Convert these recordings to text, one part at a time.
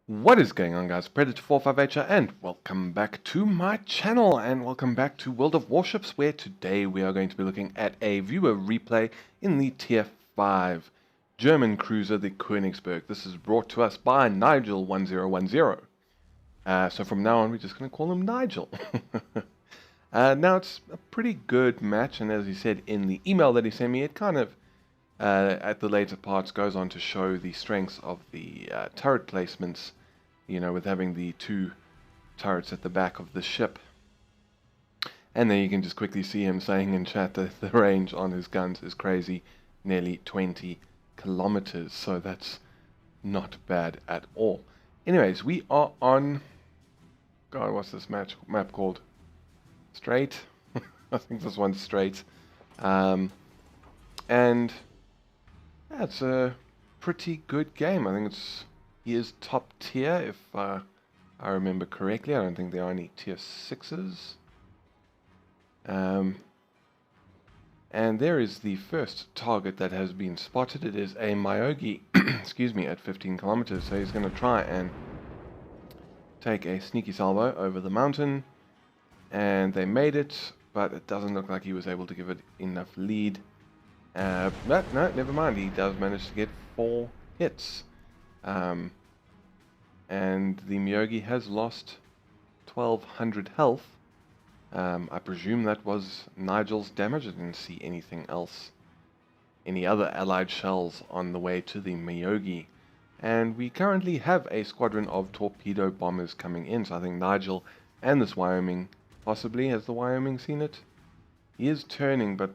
What is going on, guys? Predator458 here, and welcome back to my channel, and welcome back to World of Warships, where today we are going to be looking at a viewer replay in the Tier 5 German cruiser, the Konigsberg. This is brought to us by Nigel1010. So from now on, we're just going to call him Nigel. Now, it's a pretty good match, and as he said in the email that he sent me, it kind of at the later parts goes on to show the strengths of the turret placements, you know, with having the two turrets at the back of the ship. And then you can just quickly see him saying in chat that the range on his guns is crazy, nearly 20 kilometers, so that's not bad at all. Anyways, we are on, God, what's this map called? Straight? I think this one's straight. And yeah, it's a pretty good game. I think he is top tier, if I remember correctly. I don't think there are any tier 6s. And there is the first target that has been spotted. It is a Myogi, excuse me, at 15 kilometers. So he's going to try and take a sneaky salvo over the mountain. And they made it, but it doesn't look like he was able to give it enough lead. But no, never mind. He does manage to get 4 hits. And the Myogi has lost 1200 health. I presume that was Nigel's damage. I didn't see anything else. Any other allied shells on the way to the Myogi. And we currently have a squadron of torpedo bombers coming in. So I think Nigel and this Wyoming, possibly, has the Wyoming seen it? He is turning, but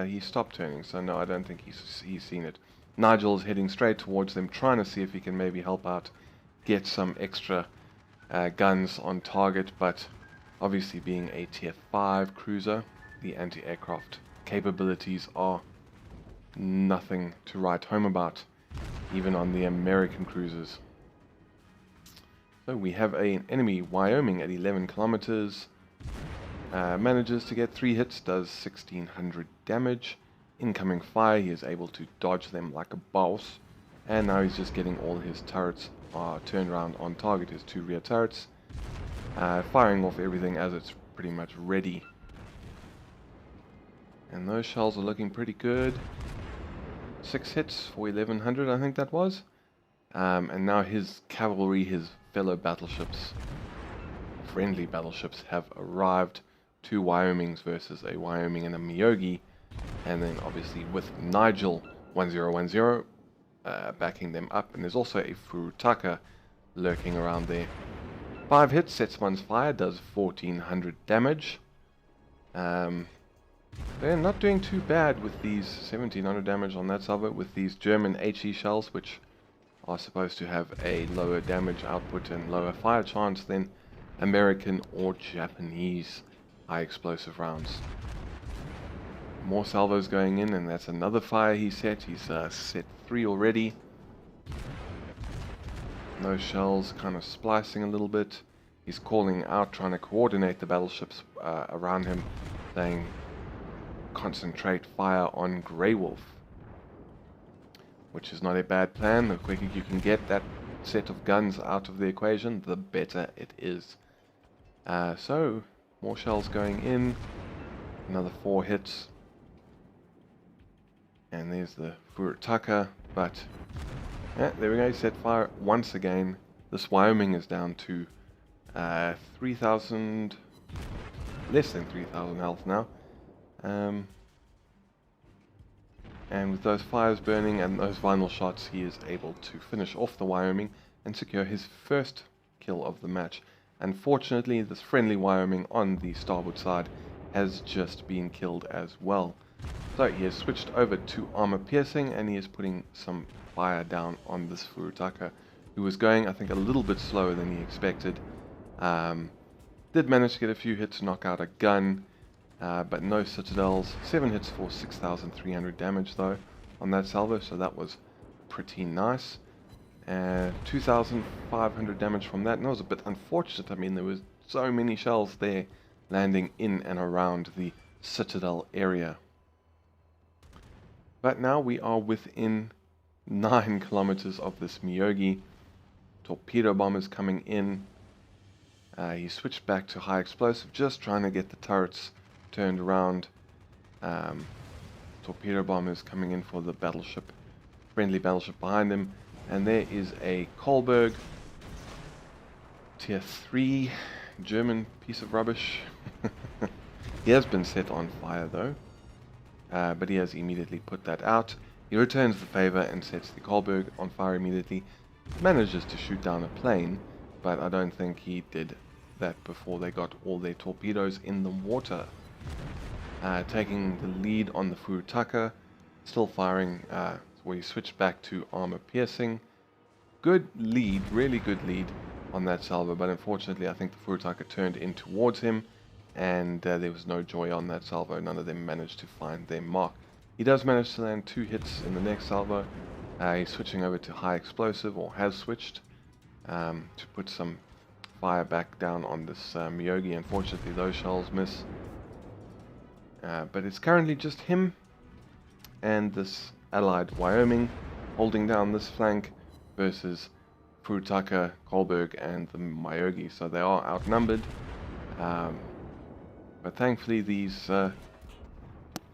he stopped turning, so no, I don't think he's seen it. Nigel's heading straight towards them, trying to see if he can maybe help out, get some extra guns on target, but obviously being a Tier 5 cruiser, the anti-aircraft capabilities are nothing to write home about, even on the American cruisers. So we have an enemy Wyoming at 11 kilometers. Manages to get 3 hits, does 1600 damage. Incoming fire, he is able to dodge them like a boss. And now he's just getting all his turrets turned around on target, his 2 rear turrets. Firing off everything as it's pretty much ready. And those shells are looking pretty good. 6 hits for 1100, I think that was. And now his cavalry, his fellow battleships, friendly battleships, have arrived. 2 Wyomings versus a Wyoming and a Myogi, and then obviously with Nigel 1010 backing them up, and there's also a Furutaka lurking around there. 5 hits, sets one's fire, does 1400 damage. They're not doing too bad with these 1700 damage on that salvo, with these German HE shells, which are supposed to have a lower damage output and lower fire chance than American or Japanese high explosive rounds. More salvos going in, and that's another fire he set. He's set 3 already. Those shells kind of splicing a little bit. He's calling out, trying to coordinate the battleships around him, saying concentrate fire on Grey Wolf, which is not a bad plan. The quicker you can get that set of guns out of the equation, the better it is. So more shells going in, another 4 hits, and there's the Furutaka, but yeah, there we go, set fire once again. This Wyoming is down to 3,000, less than 3,000 health now, and with those fires burning and those vinyl shots, he is able to finish off the Wyoming and secure his first kill of the match. Unfortunately, this friendly Wyoming on the starboard side has just been killed as well. So he has switched over to armor piercing, and he is putting some fire down on this Furutaka, who was going, I think, a little bit slower than he expected. Did manage to get a few hits, knock out a gun, but no citadels. 7 hits for 6,300 damage though on that salvo, so that was pretty nice. 2,500 damage from that, and that was a bit unfortunate. I mean, there was so many shells there landing in and around the citadel area. But now we are within 9 kilometers of this Myogi. torpedo bombers coming in. He switched back to high explosive, just trying to get the turrets turned around. Torpedo bombers coming in for the battleship, friendly battleship behind him. And there is a Kohlberg, tier 3, German piece of rubbish. He has been set on fire though, but he has immediately put that out. He returns the favor and sets the Kohlberg on fire immediately. Manages to shoot down a plane, but I don't think he did that before they got all their torpedoes in the water. Taking the lead on the Furutaka, still firing, where he switched back to armor piercing. Good lead, really good lead on that salvo, but unfortunately I think the Furutaka turned in towards him, and there was no joy on that salvo. None of them managed to find their mark. He does manage to land 2 hits in the next salvo. He's switching over to high explosive, or has switched, to put some fire back down on this Myogi. Unfortunately those shells miss. But it's currently just him and this allied Wyoming holding down this flank versus Furutaka, Kohlberg and the Myogi. So they are outnumbered. But thankfully these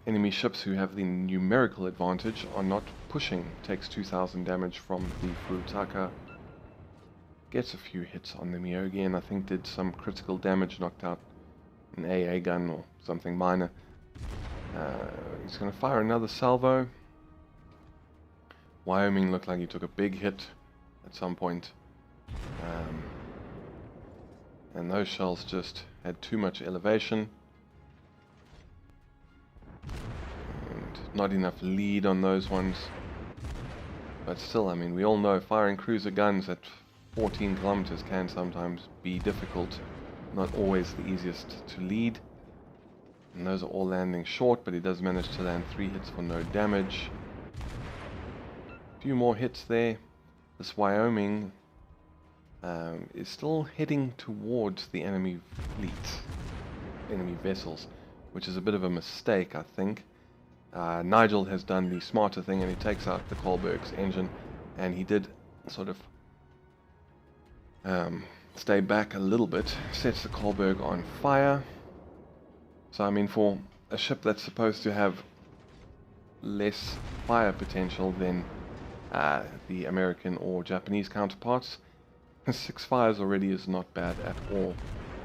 enemy ships who have the numerical advantage are not pushing. Takes 2000 damage from the Furutaka. Gets a few hits on the Myogi and I think did some critical damage, knocked out an AA gun or something minor. He's going to fire another salvo. Wyoming looked like he took a big hit at some point. And those shells just had too much elevation. And not enough lead on those ones. But still, I mean, we all know firing cruiser guns at 14 kilometers can sometimes be difficult. Not always the easiest to lead. And those are all landing short, but he does manage to land 3 hits for no damage. A few more hits there. This Wyoming is still heading towards the enemy fleet, enemy vessels, which is a bit of a mistake, I think. Nigel has done the smarter thing and he takes out the Kohlberg's engine, and he did sort of stay back a little bit, sets the Kohlberg on fire. So I mean, for a ship that's supposed to have less fire potential than the American or Japanese counterparts, 6 fires already is not bad at all.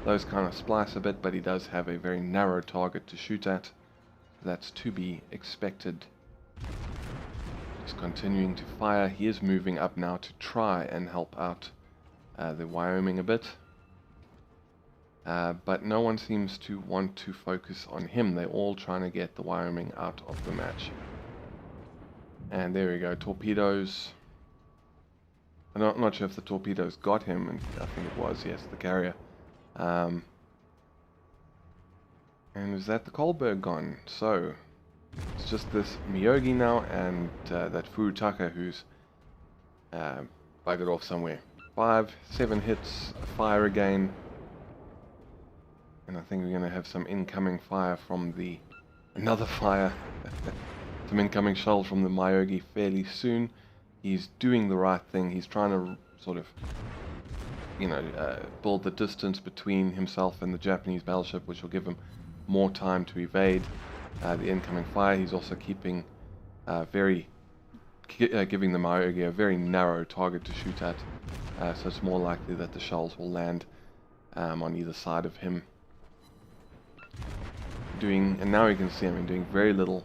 Those kind of splice a bit, but he does have a very narrow target to shoot at. That's to be expected. Just continuing to fire. He is moving up now to try and help out the Wyoming a bit. But no one seems to want to focus on him. They're all trying to get the Wyoming out of the match. And there we go, torpedoes. I'm not sure if the torpedoes got him, and I think it was, yes, the carrier. And is that the Kohlberg gone? So, it's just this Myogi now, and that Furutaka who's buggered off somewhere. 7 hits, fire again. And I think we're going to have some incoming fire from the... another fire. Some incoming shells from the Myogi fairly soon. He's doing the right thing. He's trying to sort of, you know, build the distance between himself and the Japanese battleship, which will give him more time to evade the incoming fire. He's also keeping giving the Myogi a very narrow target to shoot at, so it's more likely that the shells will land on either side of him. And now you can see, I mean, doing very little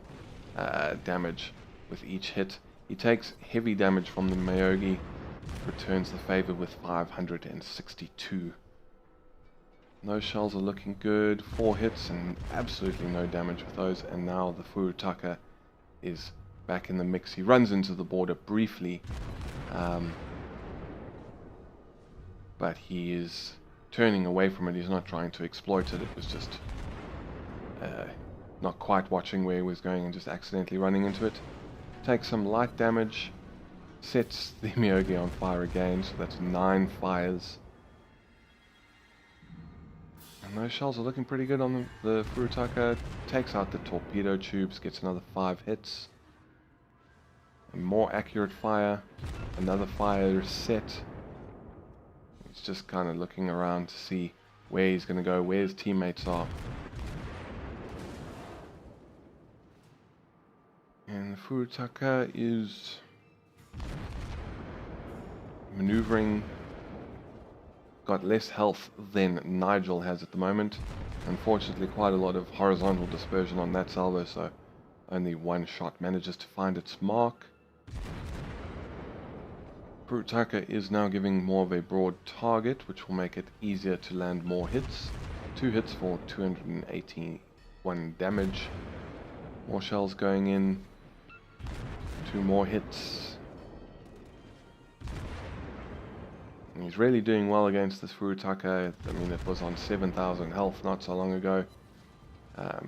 damage with each hit. He takes heavy damage from the Myogi, returns the favor with 562. Those shells are looking good. 4 hits and absolutely no damage with those. And now the Furutaka is back in the mix. He runs into the border briefly, but he is turning away from it. He's not trying to exploit it. It was just not quite watching where he was going and just accidentally running into it. Takes some light damage, sets the Myogi on fire again, so that's 9 fires. And those shells are looking pretty good on the Furutaka. Takes out the torpedo tubes, gets another 5 hits. And more accurate fire, another fire set. just kind of looking around to see where he's going to go, where his teammates are. And Furutaka is maneuvering, got less health than Nigel has at the moment. Unfortunately, quite a lot of horizontal dispersion on that salvo, so only one shot manages to find its mark. Furutaka is now giving more of a broad target, which will make it easier to land more hits. 2 hits for 281 damage. More shells going in. 2 more hits. And he's really doing well against this Furutaka. I mean, it was on 7,000 health not so long ago.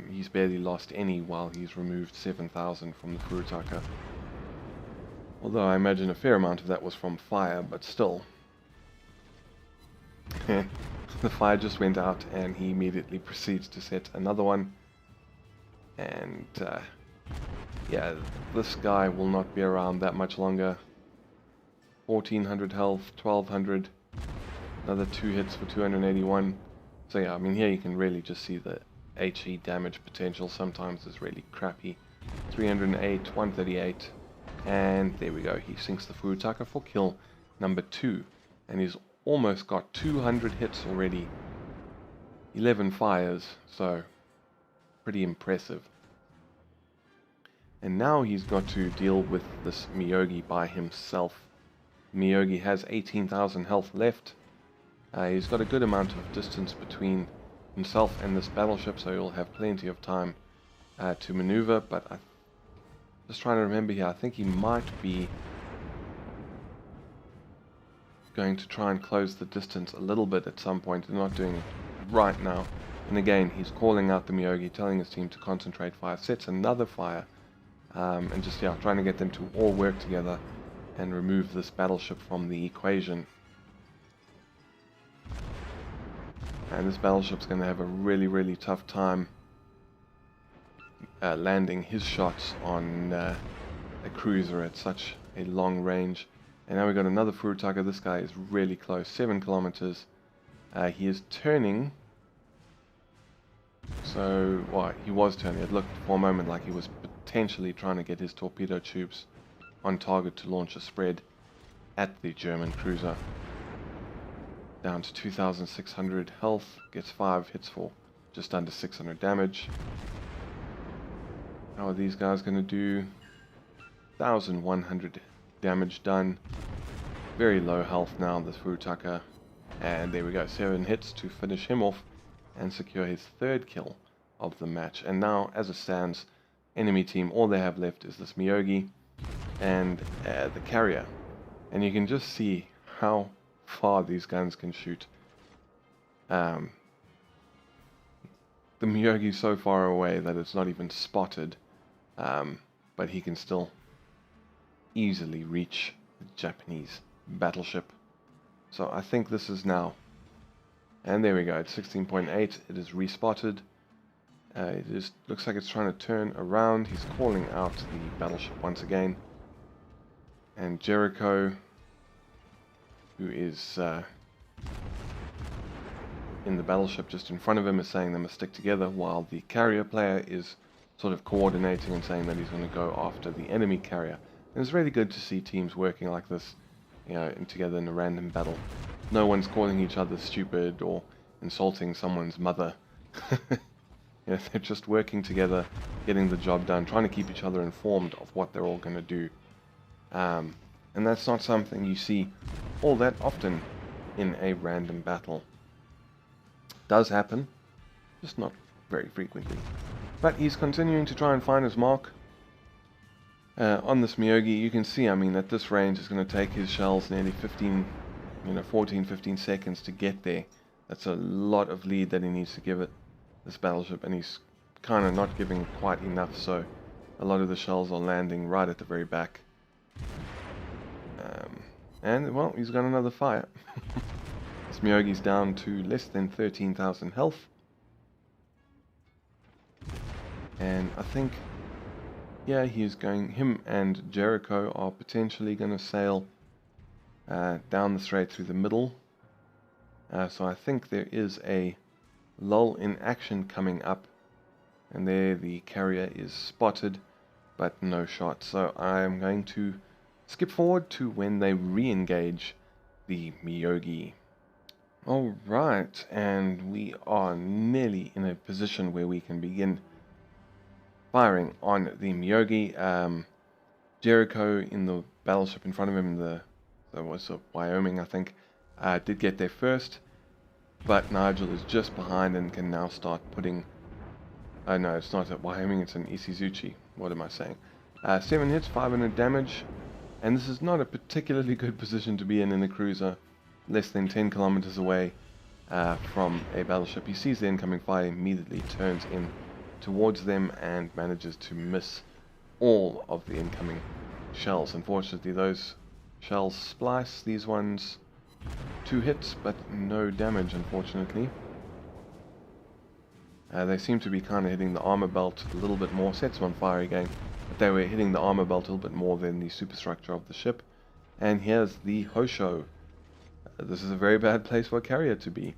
He's barely lost any while he's removed 7,000 from the Furutaka. Although I imagine a fair amount of that was from fire, but still. The fire just went out and he immediately proceeds to set another one. And yeah, this guy will not be around that much longer. 1,400 health, 1,200, another 2 hits for 281. So yeah, I mean here you can really just see the HE damage potential sometimes is really crappy. 308, 138, and there we go. He sinks the Furutaka for kill number 2, and he's almost got 200 hits already. 11 fires, so pretty impressive. And now he's got to deal with this Miyogi by himself. Miyogi has 18,000 health left. He's got a good amount of distance between himself and this battleship, so he'll have plenty of time to maneuver. But I'm just trying to remember here, I think he might be going to try and close the distance a little bit at some point. They're not doing it right now. And again, he's calling out the Miyogi, telling his team to concentrate fire, sets another fire, and just, yeah, trying to get them to all work together and remove this battleship from the equation. And this battleship's going to have a really, really tough time landing his shots on a cruiser at such a long range. And now we've got another Furutaka. This guy is really close, 7 kilometers. He is turning. So, well, he was turning. It looked for a moment like he was potentially trying to get his torpedo tubes on target to launch a spread at the German cruiser. Down to 2,600 health, gets 5 hits for just under 600 damage. How are these guys going to do? 1,100 damage done. Very low health now, this Furutaka. And there we go, 7 hits to finish him off and secure his 3rd kill of the match. And now, as it stands, enemy team, all they have left is this Miyogi and the carrier. And you can just see how far these guns can shoot. The Miyogi is so far away that it's not even spotted, but he can still easily reach the Japanese battleship. So I think this is now, and there we go, at 16.8 it is respotted. It looks like it's trying to turn around. He's calling out the battleship once again, and Jericho, who is in the battleship just in front of him, is saying they must stick together, while the carrier player is sort of coordinating and saying that he's going to go after the enemy carrier. And it's really good to see teams working like this, you know, together in a random battle. No one's calling each other stupid or insulting someone's mother. You know, they're just working together, getting the job done, trying to keep each other informed of what they're all going to do. And that's not something you see all that often in a random battle. Does happen, just not very frequently. But he's continuing to try and find his mark. On this Miyogi, you can see, I mean, at this range it's going to take his shells nearly 14, 15 seconds to get there. That's a lot of lead that he needs to give it, this battleship, and he's kind of not giving quite enough, so a lot of the shells are landing right at the very back. And, well, he's got another fire. This Miyogi's down to less than 13,000 health. And I think, yeah, him and Jericho are potentially going to sail down the strait through the middle So I think there is a lull in action coming up. And there the carrier is spotted, but no shot. So I'm going to skip forward to when they re-engage the Myogi. Alright, and we are nearly in a position where we can begin firing on the Myogi. Jericho in the battleship in front of him, that was Wyoming, I think, did get there first, but Nigel is just behind and can now start putting... Oh no, it's not at Wyoming, it's an Isizuchi. What am I saying? 7 hits, 500 damage, and this is not a particularly good position to be in a cruiser, less than 10 kilometers away from a battleship. He sees the incoming fire, immediately turns in towards them and manages to miss all of the incoming shells. Unfortunately, those shells splice. These ones, 2 hits, but no damage, unfortunately. They seem to be kind of hitting the armor belt a little bit more. Sets them on fire again, but they were hitting the armor belt a little bit more than the superstructure of the ship. And here's the Hosho. This is a very bad place for a carrier to be.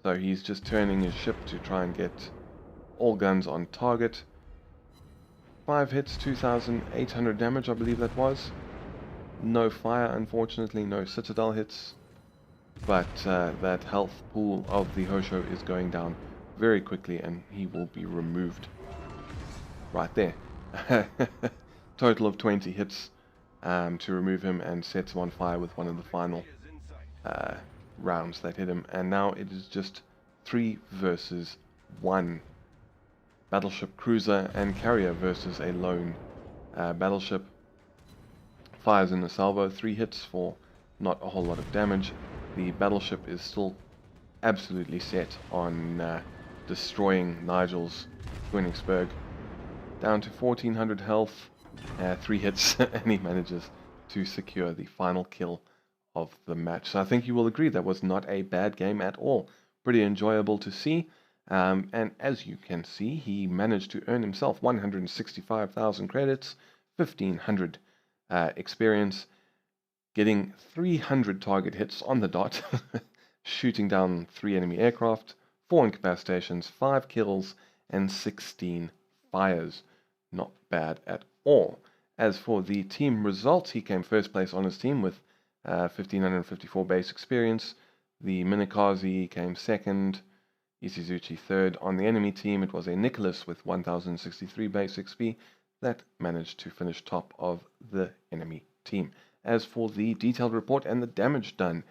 So he's just turning his ship to try and get all guns on target. 5 hits, 2,800 damage, I believe that was. No fire, unfortunately, no citadel hits. But that health pool of the Hosho is going down very quickly, and he will be removed right there. Total of 20 hits to remove him, and sets him on fire with one of the final rounds that hit him. And now it is just 3 versus 1. Battleship, cruiser, and carrier versus a lone battleship. Fires in the salvo, 3 hits for not a whole lot of damage. The battleship is still absolutely set on destroying Nigel's Konigsberg. Down to 1400 health, 3 hits, and he manages to secure the final kill of the match. So I think you will agree that was not a bad game at all. Pretty enjoyable to see. And as you can see, he managed to earn himself 165,000 credits, 1,500 experience, getting 300 target hits on the dot, shooting down 3 enemy aircraft, 4 incapacitations, 5 kills, and 16 fires. Not bad at all. As for the team results, he came first place on his team with 1,554 base experience. The Minikaze came second. Isizuchi third. On the enemy team, it was a Nicholas with 1,063 base XP that managed to finish top of the enemy team. As for the detailed report and the damage done,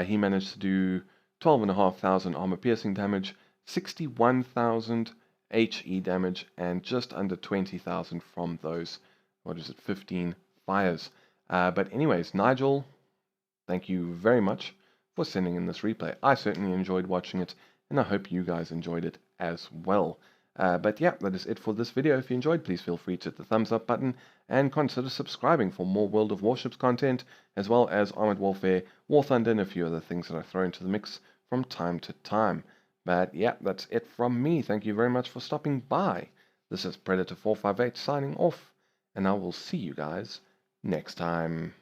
he managed to do 12,500 armor piercing damage, 61,000 HE damage, and just under 20,000 from those, 15 fires. But anyways, Nigel, thank you very much for sending in this replay. I certainly enjoyed watching it, and I hope you guys enjoyed it as well. But yeah, that is it for this video. If you enjoyed, please feel free to hit the thumbs up button and consider subscribing for more World of Warships content, as well as Armored Warfare, War Thunder, and a few other things that I throw into the mix from time to time. But yeah, that's it from me. Thank you very much for stopping by. This is Predator 458 signing off, and I will see you guys next time.